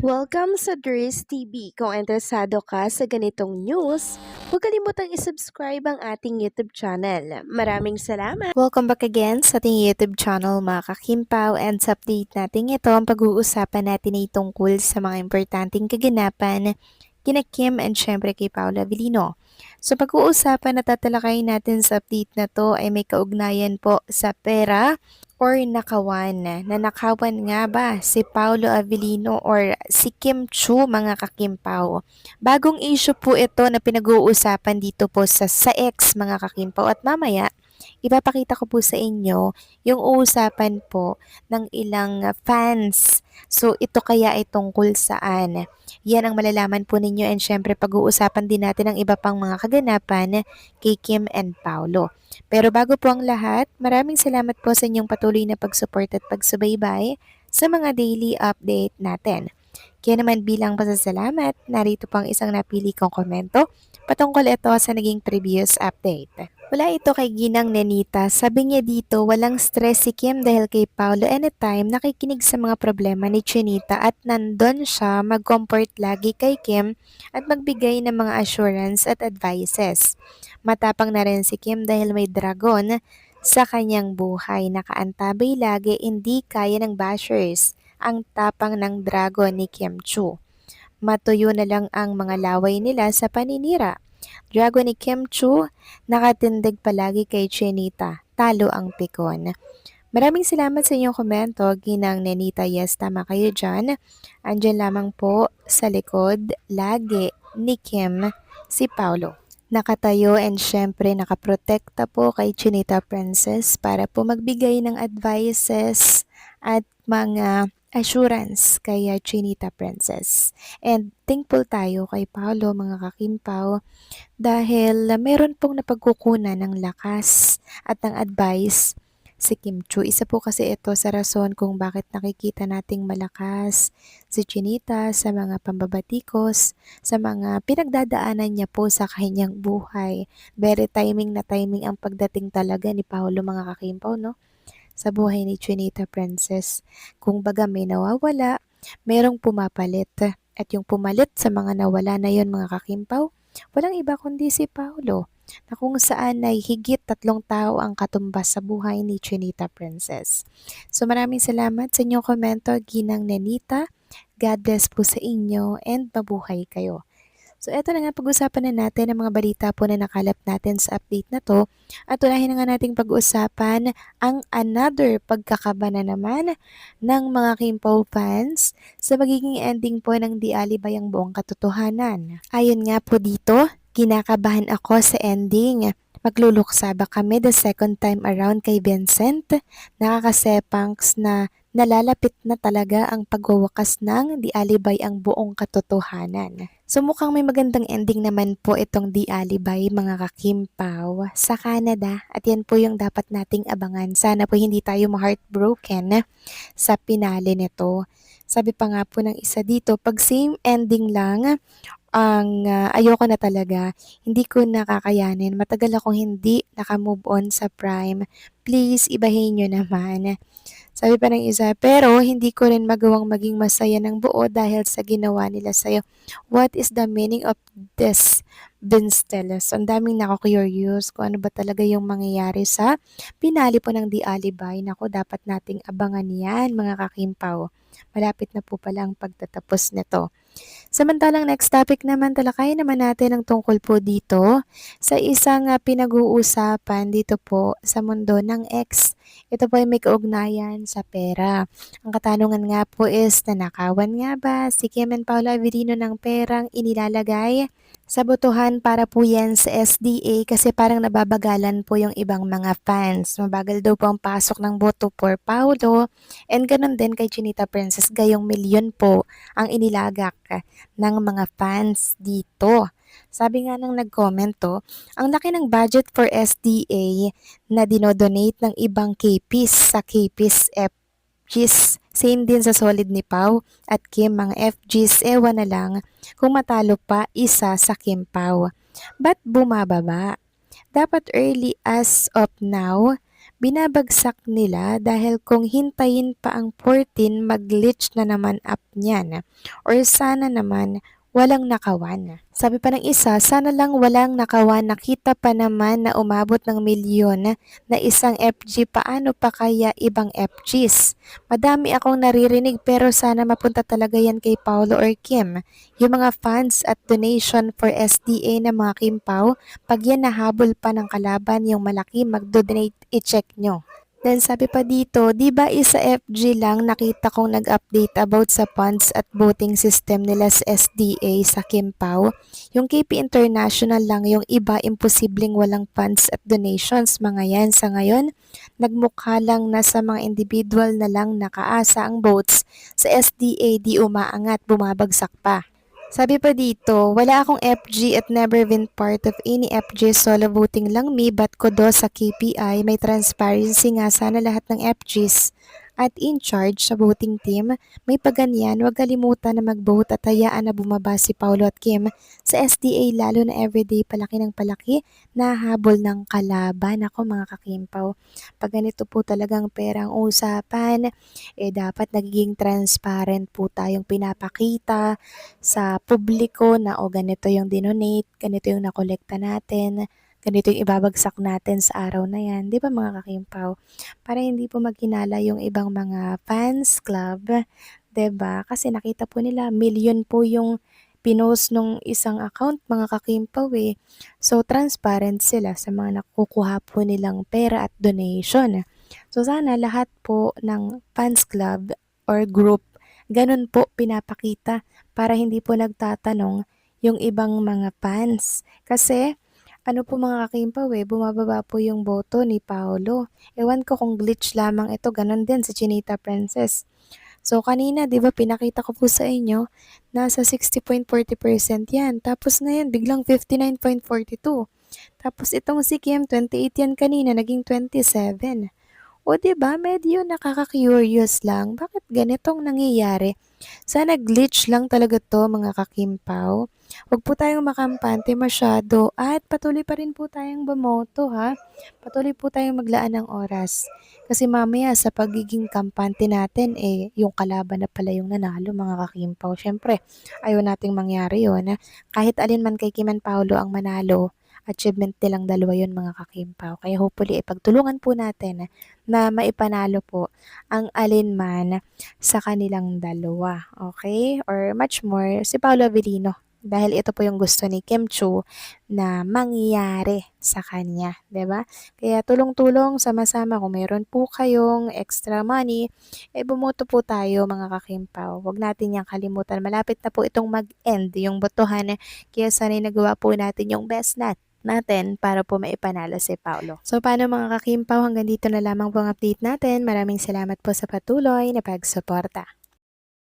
Welcome sa Dries TV. Kung interesado ka sa ganitong news, huwag kalimutang isubscribe ang ating YouTube channel. Maraming salamat! Welcome back again sa ating YouTube channel mga kakimpaw, and sa update natin ito ang pag-uusapan natin ay tungkol sa mga importanteng kaganapan kina Kim and syempre kay Paolo Avellino. So pag-uusapan na tatalakayin natin sa update na to ay may kaugnayan po sa pera or nakawan. Nanakawan nga ba si Paolo Avellino or si Kim Chu mga kakimpaw? Bagong issue po ito na pinag-uusapan dito po sa X mga kakimpaw, at mamaya ipapakita ko po sa inyo yung uusapan po ng ilang fans. So, ito kaya ay tungkol saan? Yan ang malalaman po ninyo, and syempre pag-uusapan din natin ang iba pang mga kaganapan kay Kim and Paolo. Pero bago po ang lahat, maraming salamat po sa inyong patuloy na pag-support at pagsubaybay sa mga daily update natin. Kaya naman bilang pasasalamat, narito po ang isang napili kong komento patungkol ito sa naging previous update. Wala ito kay Ginang Nenita. Sabi niya dito, walang stress si Kim dahil kay Paolo anytime nakikinig sa mga problema ni Chinita at nandun siya mag-comfort lagi kay Kim at magbigay ng mga assurance at advices. Matapang na rin si Kim dahil may dragon sa kanyang buhay. Nakaantabay lagi, hindi kaya ng bashers ang tapang ng dragon ni Kim Chu. Matuyo na lang ang mga laway nila sa paninira. Dragon ni Kim Chu, nakatindig palagi kay Chinita. Talo ang pikon. Maraming salamat sa inyong komento, Ginang Nenita. Yes, tama kayo dyan. Andyan lamang po sa likod, lagi ni Kim, si Paulo. Nakatayo and syempre nakaprotekta po kay Chinita Princess para po magbigay ng advices at mga assurance kay Chinita Princess. And thankful tayo kay Paolo mga kakimpaw dahil meron pong napagkukunan ng lakas at ng advice si Kim Chu. Isa po kasi ito sa rason kung bakit nakikita nating malakas si Chinita sa mga pambabatikos, sa mga pinagdadaanan niya po sa kanyang buhay. Very timing na timing ang pagdating talaga ni Paolo mga kakimpaw, no? Sa buhay ni Chinita Princess. Kung baga may nawawala, merong pumapalit. At yung pumalit sa mga nawala na yon mga kakimpaw, walang iba kundi si Paolo, na kung saan ay higit 3 tao ang katumbas sa buhay ni Chinita Princess. So maraming salamat sa inyong komento, Ginang Nenita. God bless po sa inyo and mabuhay kayo. So eto na nga, pag-usapan na natin ang mga balita po na nakalap natin sa update na to. At unahin na nga nating pag-usapan ang another pagkakaba na naman ng mga Kimpaw fans sa magiging ending po ng Di Alibay ang buong katotohanan. Ayon nga po dito, kinakabahan ako sa ending. Magluluksa ba kami the second time around kay Vincent? Nakakasepangs na nalalapit na talaga ang pagwawakas ng Di Alibay ang buong katotohanan. So mukhang may magandang ending naman po itong Di Alibay mga kakimpaw sa Canada, at yan po yung dapat nating abangan. Sana po hindi tayo ma-heartbroken sa pinali nito. Sabi pa nga po ng isa dito, pag same ending lang ang ayoko na talaga, hindi ko nakakayanin. Matagal akong hindi naka-move on sa Prime. Please, ibahin nyo naman. Sabi pa ng isa, pero hindi ko rin magawang maging masaya ng buo dahil sa ginawa nila sa'yo. What is the meaning of this, Vince Teles? Ang daming nako-curious kung ano ba talaga yung mangyayari sa pinali po ng Di Alibay. Nako, dapat nating abangan yan mga kakimpaw. Malapit na po pala ang pagtatapos nito. Samantalang next topic naman, talakayin naman natin ang tungkol po dito sa isang pinag-uusapan dito po sa mundo ng X. Ito po ay may kaugnayan sa pera. Ang katanungan nga po is, nanakawan nga ba si Kim and Paolo Avellino ng perang inilalagay sa botohan para po yan sa SDA, kasi parang nababagalan po yung ibang mga fans. Mabagal daw po ang pasok ng boto for Paolo, and ganun din kay Chinita Princess, gayong milyon po ang inilagak ng mga fans dito. Sabi nga ng nag-comment to, ang laki ng budget for SDA na dinodonate ng ibang KPs sa KPs FGs. Same din sa solid ni Pau at Kim, mga FGs, ewan na lang kung matalo pa isa sa Kim Pau. Ba't bumababa? Dapat early as of now, binabagsak nila dahil kung hintayin pa ang 14, mag-glitch na naman app niyan. Or sana naman walang nakawan. Sabi pa ng isa, sana lang walang nakawan, nakita pa naman na umabot ng milyon na isang FG, paano pa kaya ibang FGs? Madami akong naririnig pero sana mapunta talaga yan kay Paolo or Kim. Yung mga funds at donation for SDA na mga Kim Pao, pag yan nahabol pa ng kalaban yung malaki, mag-donate, i-check nyo. Then sabi pa dito, di ba isa FG lang nakita kong nag-update about sa funds at voting system nila sa SDA sa Kimpao? Yung KP International lang, yung iba imposibleng walang funds at donations. Mga yan sa ngayon, nagmukha lang na sa mga individual na lang nakaasa ang votes sa SDA, di umaangat, bumabagsak pa. Sabi pa dito, wala akong FG at never been part of any FG, solo voting lang me, but kudo sa KPI, may transparency nga sana lahat ng FGs at in charge sa voting team. May paganyan, huwag kalimutan na mag-vote at hayaan na bumaba si Paulo at Kim sa SDA, lalo na everyday palaki ng palaki na habol ng kalaban. Ako mga kakimpaw, pag ganito po talagang perang usapan, dapat nagiging transparent po tayong pinapakita sa publiko na o ganito yung dinonate, ganito yung nakolekta natin, ganito yung ibabagsak natin sa araw na yan. Di ba mga kakimpaw? Para hindi po maghinala yung ibang mga fans club, 'di ba? Kasi nakita po nila million po yung pinost nung isang account mga kakimpaw eh. So transparent sila sa mga nakukuha po nilang pera at donation. So sana lahat po ng fans club or group ganun po pinapakita para hindi po nagtatanong yung ibang mga fans. Kasi ano po mga kakimpaw bumababa po yung boto ni Paolo. Ewan ko kung glitch lamang ito, ganun din sa Chinita Princess. So kanina, 'di ba, pinakita ko po sa inyo, nasa 60.40% 'yan. Tapos ngayon biglang 59.42. Tapos itong si Kim, 28 yan kanina, naging 27. O 'di ba, medyo nakaka-curious lang, bakit ganitong nangyayari? Sana glitch lang talaga 'to mga kakimpaw. Huwag po tayong makampante masyado at patuloy pa rin po tayong bumoto ha. Patuloy po tayong maglaan ng oras. Kasi mamaya sa pagiging kampante natin yung kalaban na pala yung nanalo mga kakimpaw. Siyempre, ayaw nating mangyari yun. Kahit alin man kay Kim and Paolo ang manalo, achievement nilang dalawa yun mga kakimpaw. Kaya hopefully, pagtulungan po natin na maipanalo po ang alinman sa kanilang dalawa. Okay? Or much more, si Paolo Avellino. Dahil ito po yung gusto ni Kim Chu na mangyari sa kanya, 'di ba? Kaya tulong-tulong, sama-sama kung meron po kayong extra money, bumoto po tayo mga kakimpaw. Huwag natin yang kalimutan. Malapit na po itong mag-end yung botohan. Kaya sana'y nagawa po natin yung best natin para po maipanalo si Paulo. So paano mga kakimpaw, hanggang dito na lamang po ang update natin. Maraming salamat po sa patuloy na pagsuporta.